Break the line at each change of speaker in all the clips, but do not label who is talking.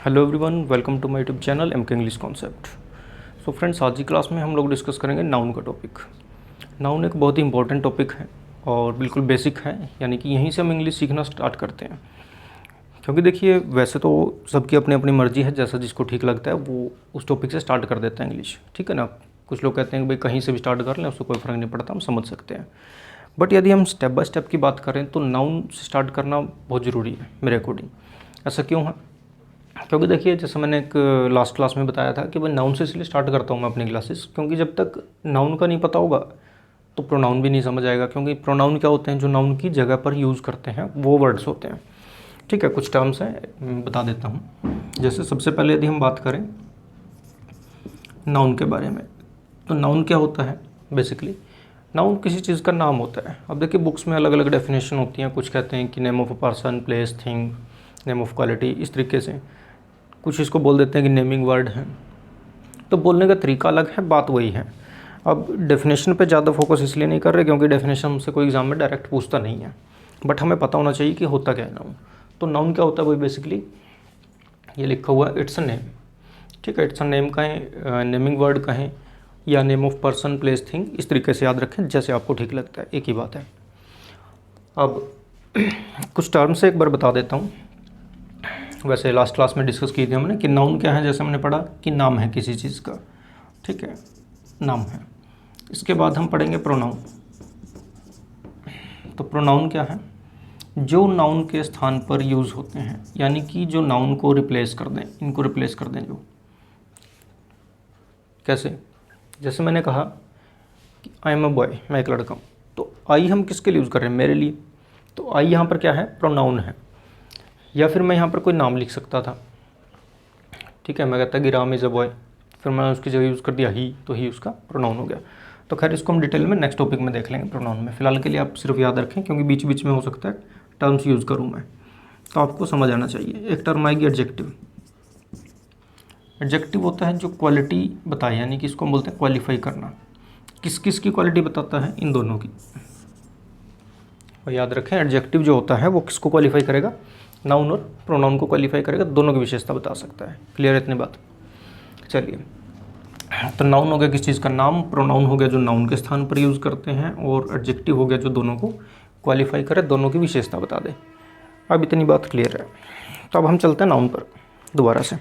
Hello everyone, welcome to my YouTube channel M K English concept. So friends, आज की class में हम लोग डिस्कस करेंगे नाउन का टॉपिक। नाउन एक बहुत ही इंपॉर्टेंट टॉपिक है और बिल्कुल बेसिक है, यानी कि यहीं से हम इंग्लिश सीखना स्टार्ट करते हैं। क्योंकि देखिए, वैसे तो सबकी अपनी अपनी मर्जी है, जैसा जिसको ठीक लगता है वो उस टॉपिक से स्टार्ट कर देता है इंग्लिश, ठीक है ना। कुछ लोग कहते हैं कि भाई कहीं से भी स्टार्ट कर लें, उससे कोई फ़र्क नहीं पड़ता, हम समझ सकते हैं। बट यदि हम स्टेप बाय स्टेप की बात करें तो नाउन से स्टार्ट करना बहुत ज़रूरी है मेरे अकॉर्डिंग। ऐसा क्यों है? क्योंकि देखिए, जैसे मैंने एक लास्ट क्लास में बताया था कि भाई नाउन से इसलिए स्टार्ट करता हूँ मैं अपनी क्लासेस, क्योंकि जब तक नाउन का नहीं पता होगा तो प्रोनाउन भी नहीं समझ आएगा। क्योंकि प्रोनाउन क्या होते हैं, जो नाउन की जगह पर यूज़ करते हैं वो वर्ड्स होते हैं, ठीक है। कुछ टर्म्स हैं, बता देता हूँ। जैसे सबसे पहले यदि हम बात करें नाउन के बारे में, तो नाउन क्या होता है बेसिकली? नाउन किसी चीज़ का नाम होता है। अब देखिए, बुक्स में अलग अलग डेफिनेशन होती हैं। कुछ कहते हैं कि name of a person, place, thing, name of quality, इस तरीके से। कुछ इसको बोल देते हैं कि नेमिंग वर्ड है। तो बोलने का तरीका अलग है, बात वही है। अब डेफिनेशन पे ज़्यादा फोकस इसलिए नहीं कर रहे क्योंकि डेफिनेशन हमसे कोई एग्जाम में डायरेक्ट पूछता नहीं है, बट हमें पता होना चाहिए कि होता क्या है नाउन। तो नाउन क्या होता है वही बेसिकली ये लिखा हुआ है, इट्स अ नेम, ठीक है। इट्स अ नेम कहें, नेमिंग वर्ड कहें, या name of person, place, thing, इस तरीके से याद रखें जैसे आपको ठीक लगता है, एक ही बात है। अब कुछ टर्म्स एक बार बता देता हूँ। वैसे लास्ट क्लास में डिस्कस की थी हमने कि नाउन क्या है। जैसे हमने पढ़ा कि नाम है किसी चीज़ का, ठीक है, नाम है। इसके बाद हम पढ़ेंगे प्रोनाउन। तो प्रोनाउन क्या है? जो नाउन के स्थान पर यूज़ होते हैं, यानी कि जो नाउन को रिप्लेस कर दें, इनको रिप्लेस कर दें। जो कैसे? जैसे मैंने कहा कि आई एम अ बॉय, मैं एक लड़का हूँ, तो आई हम किसके लिए यूज़ कर रहे हैं? मेरे लिए। तो आई यहाँ पर क्या है? प्रोनाउन है। या फिर मैं यहाँ पर कोई नाम लिख सकता था, ठीक है। मैं कहता कि राम इज़ अ बॉय, फिर मैंने उसकी जगह यूज़ कर दिया ही, तो ही उसका प्रोनाउन हो गया। तो खैर, इसको हम डिटेल में नेक्स्ट टॉपिक में देख लेंगे प्रोनाउन में। फिलहाल के लिए आप सिर्फ याद रखें, क्योंकि बीच बीच में हो सकता है टर्म्स यूज़ करूँ मैं, तो आपको समझ आना चाहिए। एक टर्म आएगी एडजेक्टिव। एडजेक्टिव होता है जो क्वालिटी बताए, यानी कि इसको हम बोलते हैं क्वालिफाई करना। किस किस की क्वालिटी बताता है? इन दोनों की। और याद रखें, एडजेक्टिव जो होता है वो किसको क्वालिफाई करेगा? नाउन और प्रोनाउन को क्वालिफाई करेगा, दोनों की विशेषता बता सकता है। क्लियर है इतनी बात? चलिए, तो नाउन हो गया किस चीज़ का नाम, प्रोनाउन हो गया जो नाउन के स्थान पर यूज़ करते हैं, और एडजेक्टिव हो गया जो दोनों को क्वालिफाई करे, दोनों की विशेषता बता दे। अब इतनी बात क्लियर है। तो अब हम चलते हैं नाउन पर दोबारा से।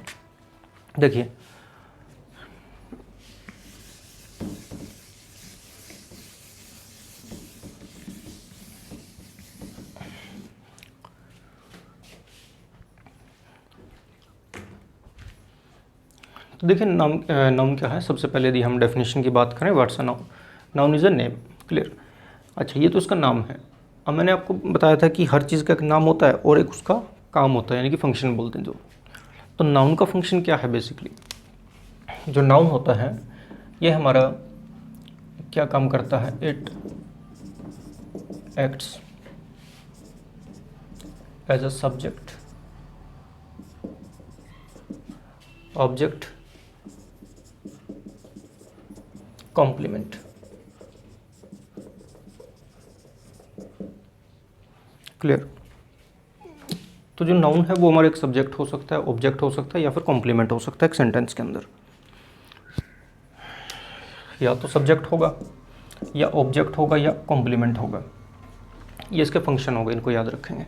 देखिए, तो देखिए नाउन क्या है। सबसे पहले यदि हम डेफिनेशन की बात करें, what's a noun? Noun is a name. Clear? अच्छा, ये तो उसका नाम है। अब मैंने आपको बताया था कि हर चीज़ का एक नाम होता है और एक उसका काम होता है, यानी कि फंक्शन बोलते हैं जो। तो नाउन का फंक्शन क्या है बेसिकली? जो नाउन होता है ये हमारा क्या काम करता है? It acts as a subject, object, complement. Clear? तो जो नाउन है वो हमारा एक सब्जेक्ट हो सकता है, ऑब्जेक्ट हो सकता है, या फिर कॉम्प्लीमेंट हो सकता है एक सेंटेंस के अंदर। या तो सब्जेक्ट होगा, या ऑब्जेक्ट होगा, या कॉम्प्लीमेंट होगा। ये इसके फंक्शन होगा, इनको याद रखेंगे।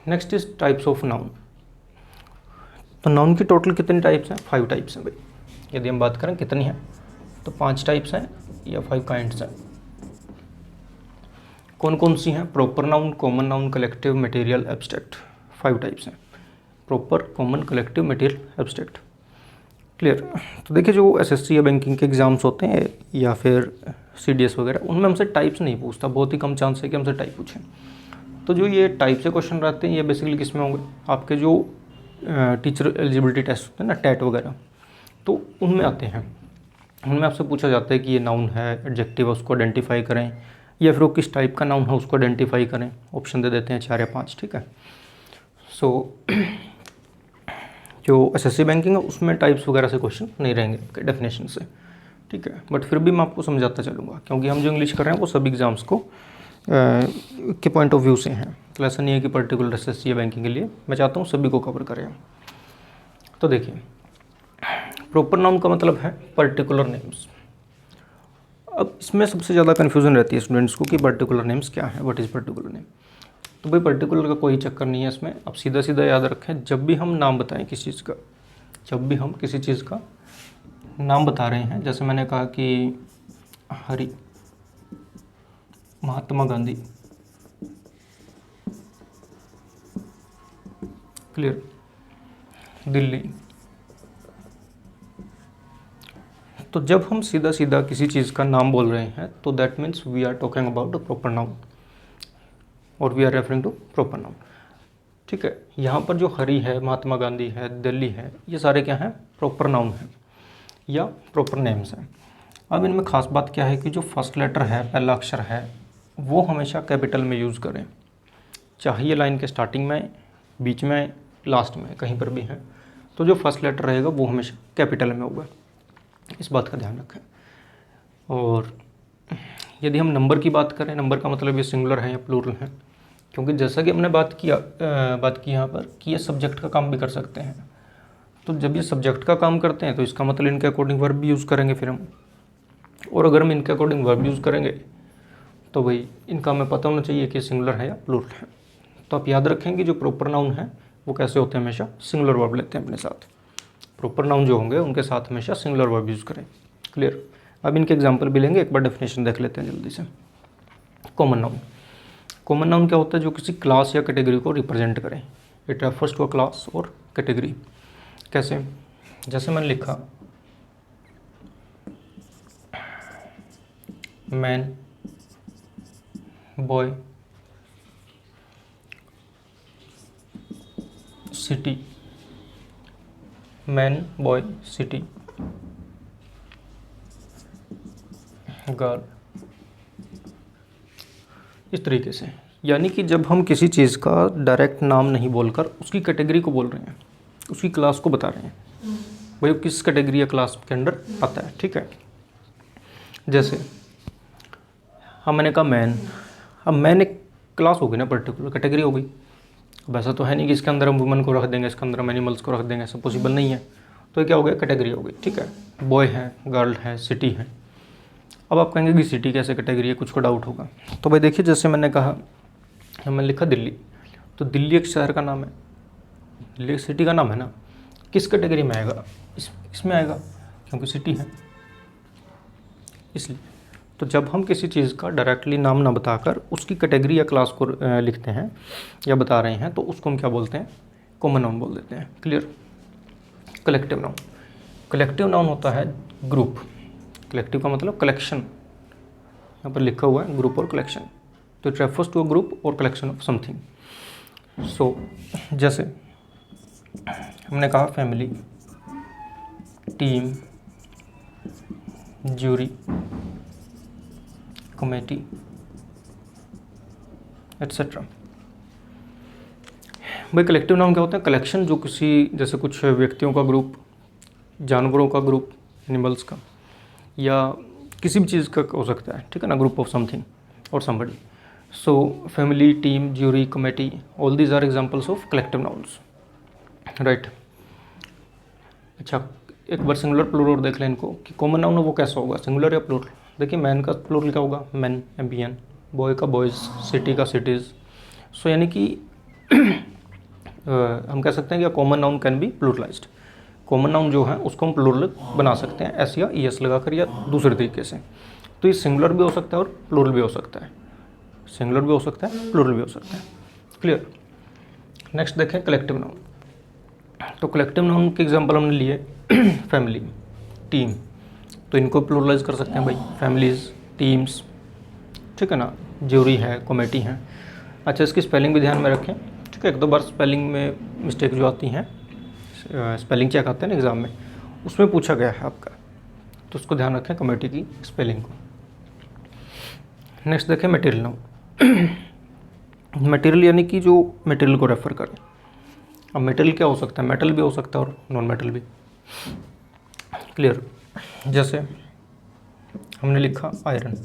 Next is types of noun. तो नाउन की टोटल कितनी टाइप्स हैं? 5 टाइप्स हैं भाई। यदि हम बात करें कितनी हैं, तो 5 टाइप्स हैं या 5 काइंड्स हैं। कौन कौन सी हैं? Proper noun, common noun, collective, material, abstract. 5 types हैं: proper, common, collective, material, abstract. Clear? तो देखिए, जो एसएससी या बैंकिंग के एग्जाम्स होते हैं या फिर सीडीएस वगैरह, उनमें हमसे टाइप्स नहीं पूछता, बहुत ही कम चांस है कि हमसे टाइप पूछें। तो जो ये टाइप से क्वेश्चन रहते हैं, ये बेसिकली किस में होंगे? आपके जो टीचर एलिजिबिलिटी टेस्ट होते हैं ना, टेट वगैरह, तो उनमें आते हैं। उनमें आपसे पूछा जाता है कि ये नाउन है, एडजेक्टिव है, उसको आइडेंटिफाई करें, या फिर वो किस टाइप का नाउन है उसको आइडेंटिफाई करें। ऑप्शन दे देते हैं 4 या 5, ठीक है। सो जो एसएससी बैंकिंग है उसमें टाइप्स वगैरह से क्वेश्चन नहीं रहेंगे आपके डेफिनेशन से, ठीक है। बट फिर भी मैं आपको समझाता चलूँगा, क्योंकि हम जो इंग्लिश कर रहे हैं वो सभी एग्जाम्स को के पॉइंट ऑफ व्यू से हैं। तो ऐसा नहीं है कि पर्टिकुलर एसएससी या बैंकिंग के लिए, मैं चाहता हूँ सभी को कवर करें। तो देखिए, प्रॉपर नाउन का मतलब है पर्टिकुलर नेम्स। अब इसमें सबसे ज़्यादा कन्फ्यूज़न रहती है स्टूडेंट्स को कि पर्टिकुलर नेम्स क्या है, व्हाट इज़ पर्टिकुलर नेम। तो भाई पर्टिकुलर का कोई चक्कर नहीं है इसमें। अब सीधा सीधा याद रखें, जब भी हम नाम बताएं किसी चीज़ का, जब भी हम किसी चीज़ का नाम बता रहे हैं, जैसे मैंने कहा कि हरि, महात्मा गांधी, क्लियर, दिल्ली, तो जब हम सीधा सीधा किसी चीज़ का नाम बोल रहे हैं तो that means we are talking about a proper noun और we are referring to proper noun. ठीक है, यहाँ पर जो हरि है, महात्मा गांधी है, दिल्ली है, ये सारे क्या हैं, प्रॉपर नाउन हैं या प्रॉपर नेम्स हैं। अब इनमें ख़ास बात क्या है कि जो फर्स्ट लेटर है, पहला अक्षर है, वो हमेशा कैपिटल में यूज़ करें, चाहे ये लाइन के स्टार्टिंग में, बीच में, लास्ट में, कहीं पर भी है, तो जो फर्स्ट लेटर रहेगा वो हमेशा कैपिटल में होगा। इस बात का ध्यान रखें। और यदि हम नंबर की बात करें, नंबर का मतलब ये सिंगुलर है या प्लूरल है, क्योंकि जैसा कि हमने बात की यहाँ पर कि ये सब्जेक्ट का काम भी कर सकते हैं। तो जब ये सब्जेक्ट का काम करते हैं तो इसका मतलब इनके अकॉर्डिंग वर्ब भी यूज़ करेंगे फिर हम। और अगर हम इनके अकॉर्डिंग वर्ब यूज़ करेंगे तो भाई इनका हमें पता होना चाहिए कि सिंगुलर है या प्लूरल है। तो आप याद रखेंगे जो प्रॉपर नाउन है वो कैसे होते हैं, हमेशा सिंगुलर वर्ब लेते हैं अपने साथ। प्रॉपर नाउन जो होंगे उनके साथ हमेशा सिंगुलर वर्ब यूज़ करें। क्लियर। अब इनके एग्जांपल भी लेंगे, एक बार डेफिनेशन देख लेते हैं जल्दी से। कॉमन नाउन, कॉमन नाउन क्या होता है, जो किसी क्लास या कैटेगरी को रिप्रेजेंट करें। It refers to a class और कैटेगरी। कैसे, जैसे मैंने लिखा man, boy, city, man, boy, city, girl, इस तरीके से। यानी कि जब हम किसी चीज़ का डायरेक्ट नाम नहीं बोलकर उसकी कैटेगरी को बोल रहे हैं, उसकी क्लास को बता रहे हैं, भाई वो किस कैटेगरी या क्लास के अंडर आता है। ठीक है, जैसे हम, मैंने कहा मैन, अब मैन एक क्लास होगी ना, पर्टिकुलर कैटेगरी हो गई। वैसा तो है नहीं कि इसके अंदर हम वुमन को रख देंगे, इसके अंदर हम एनिमल्स को रख देंगे, ऐसा पॉसिबल नहीं है। तो ये क्या हो गया, कैटेगरी हो गई। ठीक है, बॉय है, गर्ल है, सिटी है। अब आप कहेंगे कि सिटी कैसे कैटेगरी है, कुछ को डाउट होगा। तो भाई देखिए, जैसे मैंने कहा, मैंने लिखा दिल्ली, तो दिल्ली एक शहर का नाम है, दिल्ली एक सिटी का नाम है ना, किस कैटेगरी में आएगा, इसमें आएगा क्योंकि सिटी है, इसलिए। तो जब हम किसी चीज़ का डायरेक्टली नाम ना बताकर उसकी कैटेगरी या क्लास को लिखते हैं या बता रहे हैं तो उसको हम क्या बोलते हैं, कॉमन नाउन बोल देते हैं। Clear. Collective noun, collective noun होता है ग्रुप। कलेक्टिव का मतलब कलेक्शन, यहाँ पर लिखा हुआ है ग्रुप और कलेक्शन, तो it refers to a group और कलेक्शन ऑफ समथिंग। सो जैसे हमने कहा family, team, jury, committee, etcetera. भाई कलेक्टिव नाउन क्या होता है, कलेक्शन, जो किसी, जैसे कुछ व्यक्तियों का ग्रुप, जानवरों का ग्रुप, एनिमल्स का, या किसी भी चीज़ का हो सकता है। ठीक है ना, ग्रुप ऑफ समथिंग और somebody. So family, team, jury, committee, all these are examples of collective nouns, right. अच्छा, एक बार सिंगुलर प्लूरल देख लें इनको कि कॉमन नाउन वो कैसा होगा, सिंगुलर या प्लूरल। देखिए मैन का प्लूरल क्या होगा, मैन, MBN, बॉय का बॉयज़, सिटी का सिटीज़। सो यानी कि हम कह सकते हैं कि common noun can be pluralized. Common noun जो है उसको हम प्लूरल बना सकते हैं एस या ES लगाकर या दूसरे तरीके से। तो ये सिंगुलर भी हो सकता है और प्लूरल भी हो सकता है, सिंगुलर भी हो सकता है, प्लूरल भी हो सकता है। क्लियर। नेक्स्ट देखें कलेक्टिव नाउन। तो कलेक्टिव नाउन के एग्जांपल हमने लिए फैमिली, टीम, तो इनको प्लूरलाइज कर सकते हैं भाई, फैमिलीज़, टीम्स। ठीक है ना, ज्यूरी है, कमेटी है। अच्छा, इसकी स्पेलिंग भी ध्यान में रखें। ठीक है, एक दो बार स्पेलिंग में मिस्टेक जो आती हैं, स्पेलिंग चेक आते हैं ना एग्ज़ाम में, उसमें पूछा गया है आपका, तो उसको ध्यान रखें कमेटी की स्पेलिंग को। नेक्स्ट देखें मटेरियल नाउन। मटेरियल यानी कि जो मटेरियल को रेफर करें। अब मटेरियल क्या हो सकता है, मेटल भी हो सकता है और नॉन मेटल भी। क्लियर। जैसे हमने लिखा आयरन,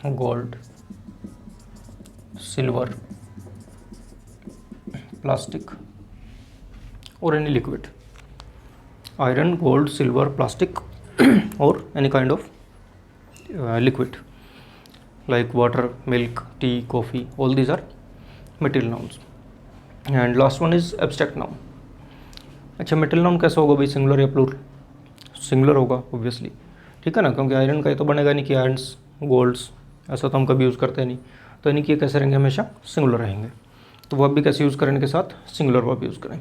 गोल्ड, सिल्वर, प्लास्टिक, और any liquid, iron, gold, silver, plastic और any kind of liquid like water, milk, tea, coffee, all these are material nouns. And last one is abstract noun. अच्छा, material noun कैसा होगा भाई, singular या plural? Singular होगा obviously, ठीक है ना, क्योंकि आयरन का ये तो बनेगा नहीं कि आयरन्स, गोल्ड्स, ऐसा तो हम कभी यूज़ करते नहीं, तो यानी कि ये कैसे रहेंगे, हमेशा सिंगुलर रहेंगे। तो वर्ब भी कैसे यूज़ करें इनके साथ, सिंगुलर वर्ब यूज़ करें।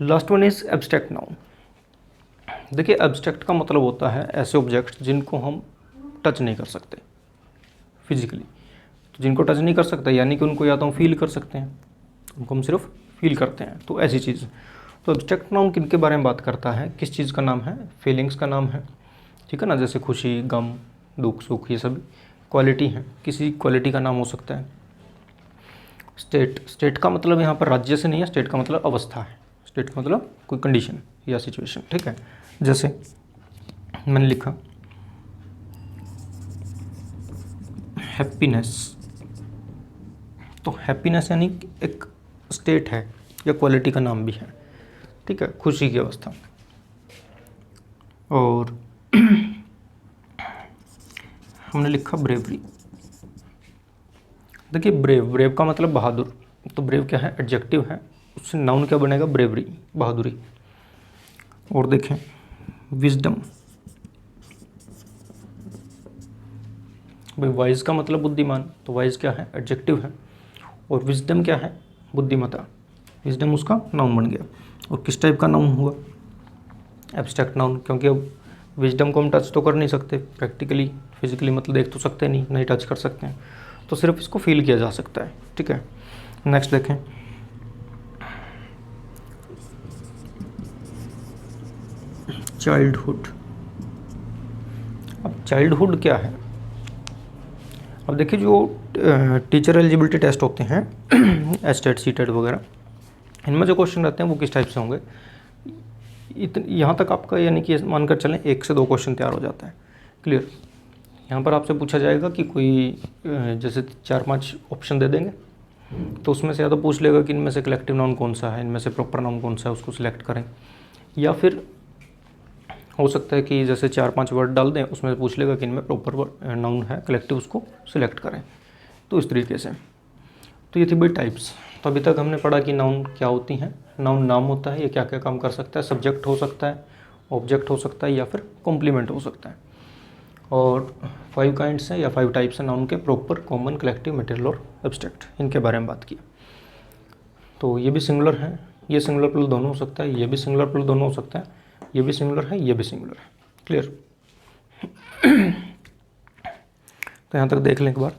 Last one is abstract noun. देखिए, एब्स्ट्रैक्ट का मतलब होता है ऐसे ऑब्जेक्ट्स जिनको हम टच नहीं कर सकते फिजिकली। तो जिनको टच नहीं कर सकते यानी कि उनको या तो हम फील कर सकते हैं, उनको हम सिर्फ फील करते हैं, तो ऐसी चीज़। तो एब्स्ट्रैक्ट नाउन किन के बारे में बात करता है, किस चीज़ का नाम है, फीलिंग्स का नाम है, ठीक है ना, जैसे खुशी, गम, दुख, सुख, ये सभी क्वालिटी हैं, किसी क्वालिटी का नाम हो सकता है। स्टेट का मतलब यहाँ पर राज्य से नहीं है, स्टेट का मतलब अवस्था है, स्टेट का मतलब कोई कंडीशन या सिचुएशन, ठीक है। जैसे मैंने लिखा हैप्पीनेस, तो हैप्पीनेस यानी एक स्टेट है या क्वालिटी का नाम भी है, ठीक है, खुशी की अवस्था। और हमने लिखा ब्रेवरी। देखिए, ब्रेव का मतलब बहादुर, तो ब्रेव क्या है, एडजेक्टिव है, उससे नाउन क्या बनेगा, ब्रेवरी, बहादुरी। और देखें विजडम, भाई वाइज का मतलब बुद्धिमान, तो वाइज क्या है, एडजेक्टिव है, और विजडम क्या है, बुद्धिमता, विजडम उसका नाउन बन गया। और किस टाइप का नाउन हुआ, एब्स्ट्रैक्ट नाउन, क्योंकि अब विजडम को हम टच तो कर नहीं सकते प्रैक्टिकली, फिजिकली मतलब देख तो सकते नहीं टच कर सकते हैं, तो सिर्फ इसको फील किया जा सकता है, ठीक है। नेक्स्ट देखें चाइल्डहुड। अब चाइल्डहुड क्या है, अब देखिए जो टीचर एलिजिबिलिटी टेस्ट होते हैं एस्टेट, सीटेट वगैरह, इनमें जो क्वेश्चन रहते हैं वो किस टाइप से होंगे, यहाँ तक आपका यानी कि मानकर चलें 1 से 2 क्वेश्चन तैयार हो जाता है, क्लियर। यहाँ पर आपसे पूछा जाएगा कि कोई जैसे 4-5 ऑप्शन दे देंगे, तो उसमें से या तो पूछ लेगा कि इनमें से कलेक्टिव नाउन कौन सा है, इनमें से प्रॉपर नाउन कौन सा है, उसको सिलेक्ट करें, या फिर हो सकता है कि जैसे 4-5 वर्ड डाल दें, उसमें से पूछ लेगा कि इनमें प्रॉपर नाउन है कलेक्टिव, उसको सिलेक्ट करें। तो इस तरीके से, तो ये थी भाई टाइप्स। तो अभी तक हमने पढ़ा कि नाउन क्या होती हैं, नाउन नाम होता है, ये क्या क्या काम कर सकता है, सब्जेक्ट हो सकता है, ऑब्जेक्ट हो सकता है, या फिर कॉम्प्लीमेंट हो सकता है। और 5 काइंड्स हैं या 5 टाइप्स हैं नाउन के, प्रॉपर, कॉमन, कलेक्टिव, मटेरियल और एब्स्ट्रैक्ट, इनके बारे में बात की। तो ये भी सिंगुलर है, ये सिंगुलर प्लूरल दोनों हो सकता है, ये भी सिंगुलर प्लूरल दोनों हो सकता है, ये भी सिंगुलर है, ये भी सिंगुलर है, क्लियर। तो यहाँ तक देख लें एक बार।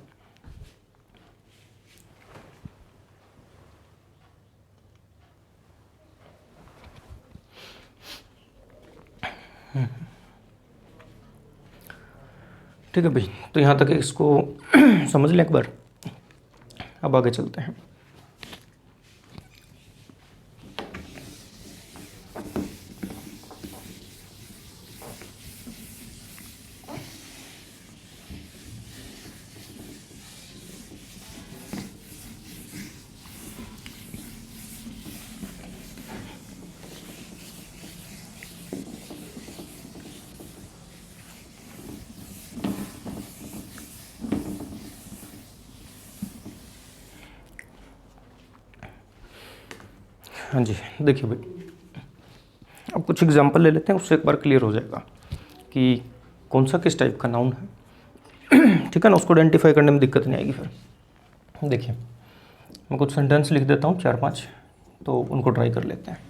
ठीक है भाई, तो यहाँ तक इसको समझ लें एक बार, अब आगे चलते हैं। हाँ जी, देखिए भाई, अब कुछ एग्जांपल ले लेते हैं, उससे एक बार क्लियर हो जाएगा कि कौन सा किस टाइप का नाउन है, ठीक है ना, उसको आइडेंटिफाई करने में दिक्कत नहीं आएगी फिर। देखिए, मैं कुछ सेंटेंस लिख देता हूँ 4-5, तो उनको ट्राई कर लेते हैं।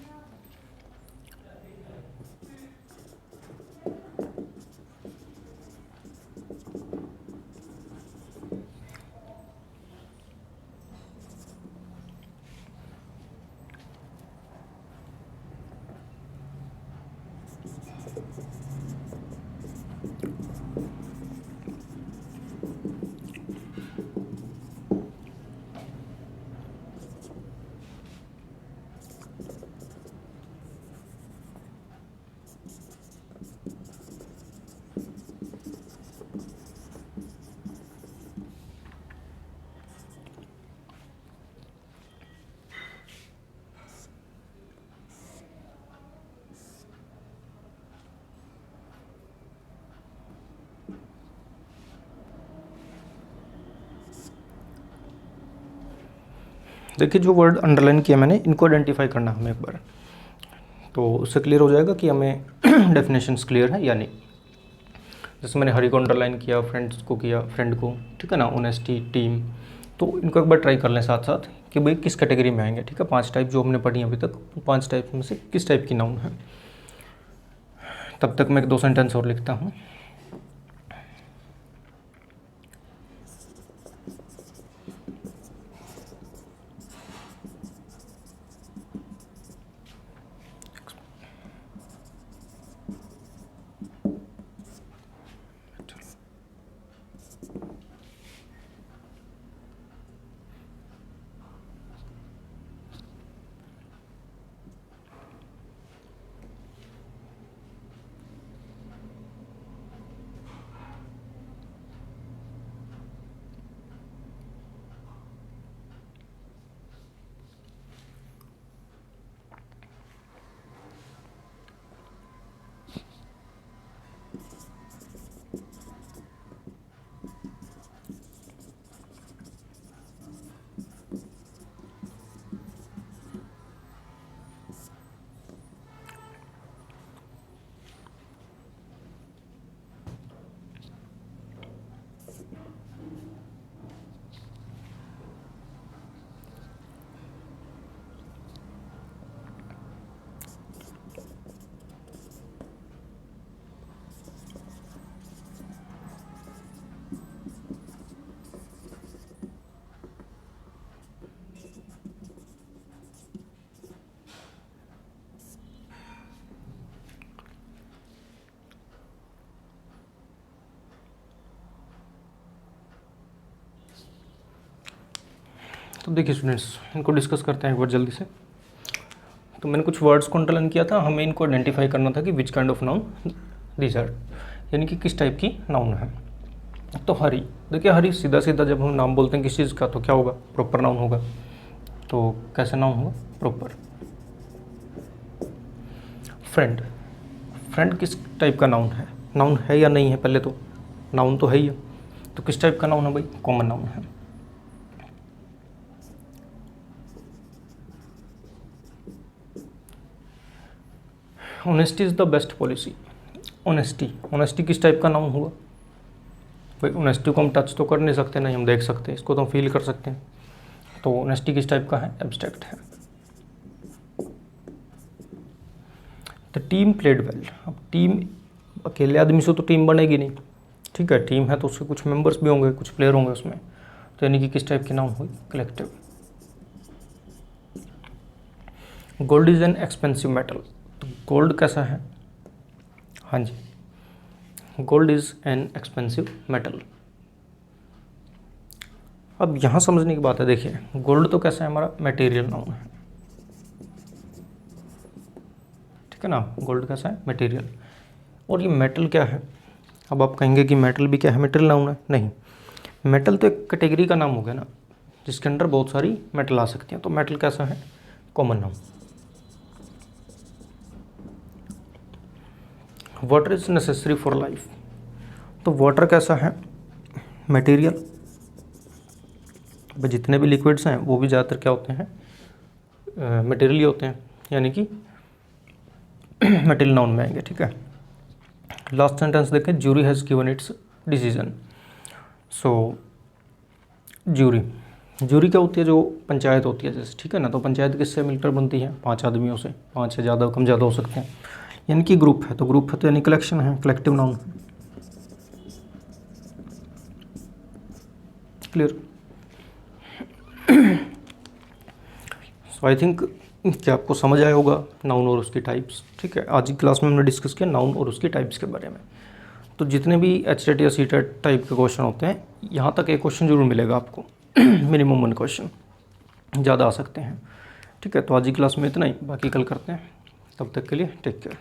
देखिए जो वर्ड अंडरलाइन किया मैंने, इनको आइडेंटिफाई करना हमें एक बार, तो उससे क्लियर हो जाएगा कि हमें डेफिनेशंस क्लियर है या नहीं। जैसे मैंने हरी को अंडरलाइन किया, फ्रेंड्स को किया, फ्रेंड को, ठीक है ना, ऑनेस्टी, टीम, तो इनको एक बार ट्राई कर लें साथ साथ कि भाई किस कैटेगरी में आएंगे, ठीक है। 5 टाइप जो हमने पढ़ी अभी तक, 5 टाइप में से किस टाइप की नाउन है। तब तक मैं 1-2 सेंटेंस और लिखता हूँ। तो देखिए स्टूडेंट्स, इनको डिस्कस करते हैं एक बार जल्दी से। तो मैंने कुछ वर्ड्स को अंडरलाइन किया था, हमें इनको आइडेंटिफाई करना था कि which kind of noun these are, यानी कि किस टाइप की नाउन है। तो हरी, देखिए हरी सीधा सीधा जब हम नाम बोलते हैं किस चीज़ का, तो क्या होगा, प्रॉपर नाउन होगा। तो कैसा नाउन होगा, प्रॉपर। फ्रेंड, फ्रेंड किस टाइप का नाउन है या नहीं है, पहले तो नाउन तो है ही है, तो किस टाइप का नाउन है भाई, कॉमन नाउन है। Honesty is the best policy, honesty किस टाइप का नाउन हुआ भाई। ऑनेस्टी को हम टच तो कर नहीं सकते, नहीं हम देख सकते, इसको तो हम फील कर सकते हैं। तो ऑनेस्टी किस टाइप का है, एब्स्ट्रैक्ट है। द टीम प्लेड वेल, अब टीम अकेले आदमी से तो टीम बनेगी नहीं, ठीक है, टीम है तो उसके कुछ मेंबर्स भी होंगे, कुछ प्लेयर होंगे उसमें, तो यानी कि किस टाइप की नाउन हुई, collective. Gold is an expensive metal, तो गोल्ड कैसा है, हाँ जी, gold is an expensive metal. अब यहाँ समझने की बात है, देखिए गोल्ड तो कैसा है, हमारा मटेरियल नाउन है, ठीक है ना, गोल्ड कैसा है, मटेरियल। और ये मेटल क्या है, अब आप कहेंगे कि मेटल भी क्या है, मटेरियल नाउन है, नहीं, मेटल तो एक कैटेगरी का नाम हो गया ना, जिसके अंदर बहुत सारी मेटल आ सकती हैं। तो मेटल कैसा है, common noun. Water is necessary for life, तो वाटर कैसा है, मटेरियल। जितने भी लिक्विड्स हैं वो भी ज़्यादातर क्या होते हैं, मटेरियल ही होते हैं, यानी कि मटेरियल नाउन में आएंगे, ठीक है। लास्ट सेंटेंस देखें, jury has given it's decision. So jury क्या होती है, जो पंचायत होती है जैसे, ठीक है ना, तो पंचायत किससे मिलकर बनती है, 5 आदमियों से, 5 से ज़्यादा कम ज़्यादा हो सकते हैं, यानी कि ग्रुप है, तो ग्रुप है तो यानी कलेक्शन है, collective noun. Clear. So I think कि आपको समझ आया होगा नाउन और उसकी टाइप्स, ठीक है। आज की क्लास में हमने डिस्कस किया नाउन और उसकी टाइप्स के बारे में। तो जितने भी एचटेट या सीटेट टाइप के क्वेश्चन होते हैं, यहाँ तक एक क्वेश्चन जरूर मिलेगा आपको, मिनिमम 1 क्वेश्चन, ज़्यादा आ सकते हैं, ठीक है। तो आज की क्लास में इतना ही, बाकी कल करते हैं, तब तक के लिए टेक केयर।